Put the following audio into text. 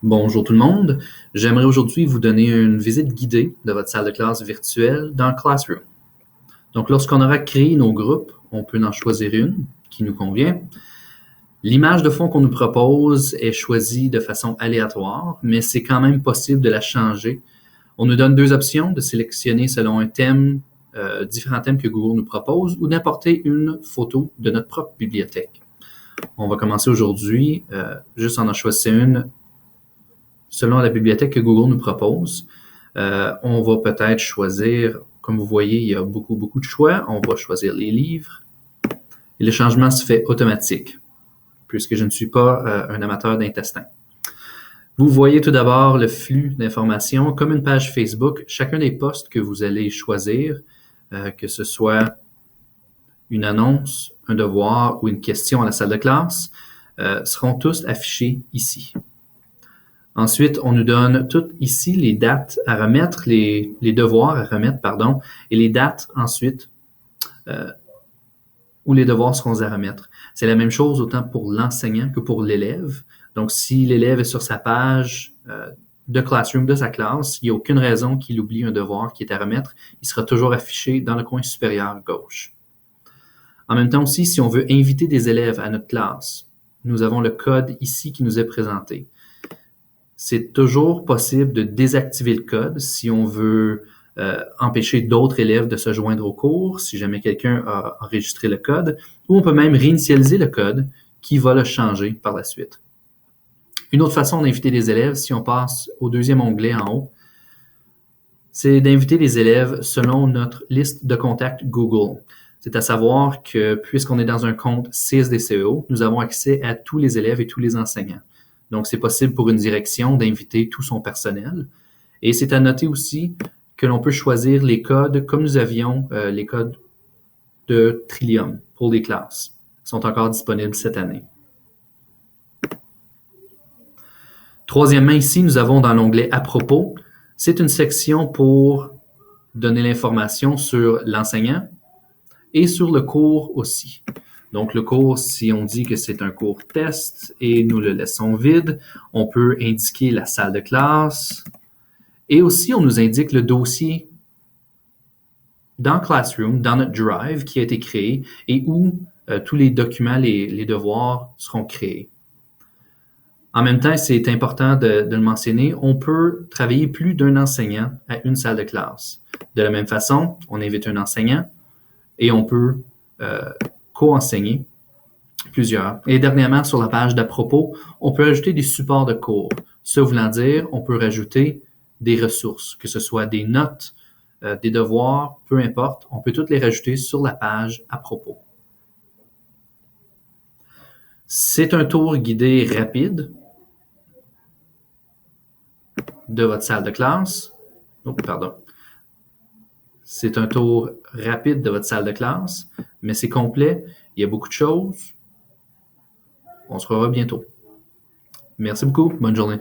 Bonjour tout le monde. J'aimerais aujourd'hui vous donner une visite guidée de votre salle de classe virtuelle dans Classroom. Donc, lorsqu'on aura créé nos groupes, on peut en choisir une qui nous convient. L'image de fond qu'on nous propose est choisie de façon aléatoire, mais c'est quand même possible de la changer. On nous donne deux options, de sélectionner selon un thème, différents thèmes que Google nous propose, ou d'importer une photo de notre propre bibliothèque. On va commencer aujourd'hui, juste en choisissant une selon la bibliothèque que Google nous propose. On va peut-être choisir, comme vous voyez, il y a beaucoup de choix. On va choisir les livres. Et le changement se fait automatique, puisque je ne suis pas un amateur d'intestin. Vous voyez tout d'abord le flux d'informations comme une page Facebook. Chacun des posts que vous allez choisir, que ce soit une annonce, un devoir ou une question à la salle de classe, seront tous affichés ici. Ensuite, on nous donne toutes ici les dates à remettre, les devoirs à remettre, pardon, et les dates ensuite où les devoirs seront à remettre. C'est la même chose autant pour l'enseignant que pour l'élève. Donc, si l'élève est sur sa page de Classroom de sa classe, il n'y a aucune raison qu'il oublie un devoir qui est à remettre. Il sera toujours affiché dans le coin supérieur gauche. En même temps aussi, si on veut inviter des élèves à notre classe, nous avons le code ici qui nous est présenté. C'est toujours possible de désactiver le code si on veut empêcher d'autres élèves de se joindre au cours, si jamais quelqu'un a enregistré le code, ou on peut même réinitialiser le code qui va le changer par la suite. Une autre façon d'inviter les élèves, si on passe au deuxième onglet en haut, c'est d'inviter les élèves selon notre liste de contacts Google. C'est à savoir que puisqu'on est dans un compte CSDCEO, nous avons accès à tous les élèves et tous les enseignants. Donc, c'est possible pour une direction d'inviter tout son personnel. Et c'est à noter aussi que l'on peut choisir les codes comme nous avions les codes de Trillium pour les classes. Ils sont encore disponibles cette année. Troisièmement, ici, nous avons dans l'onglet « À propos », c'est une section pour donner l'information sur l'enseignant et sur le cours aussi. Donc, le cours, si on dit que c'est un cours test et nous le laissons vide, on peut indiquer la salle de classe et aussi on nous indique le dossier dans Classroom, dans notre Drive qui a été créé et où tous les documents, les devoirs seront créés. En même temps, c'est important de le mentionner, on peut travailler plus d'un enseignant à une salle de classe. De la même façon, on invite un enseignant et on peut co-enseigner plusieurs. Et dernièrement, sur la page d'à propos, on peut ajouter des supports de cours. Ça voulant dire, on peut rajouter des ressources, que ce soit des notes, des devoirs, peu importe, on peut toutes les rajouter sur la page à propos. C'est un tour guidé rapide de votre salle de classe. Oh, pardon. C'est un tour rapide de votre salle de classe, mais c'est complet. Il y a beaucoup de choses. On se revoit bientôt. Merci beaucoup. Bonne journée.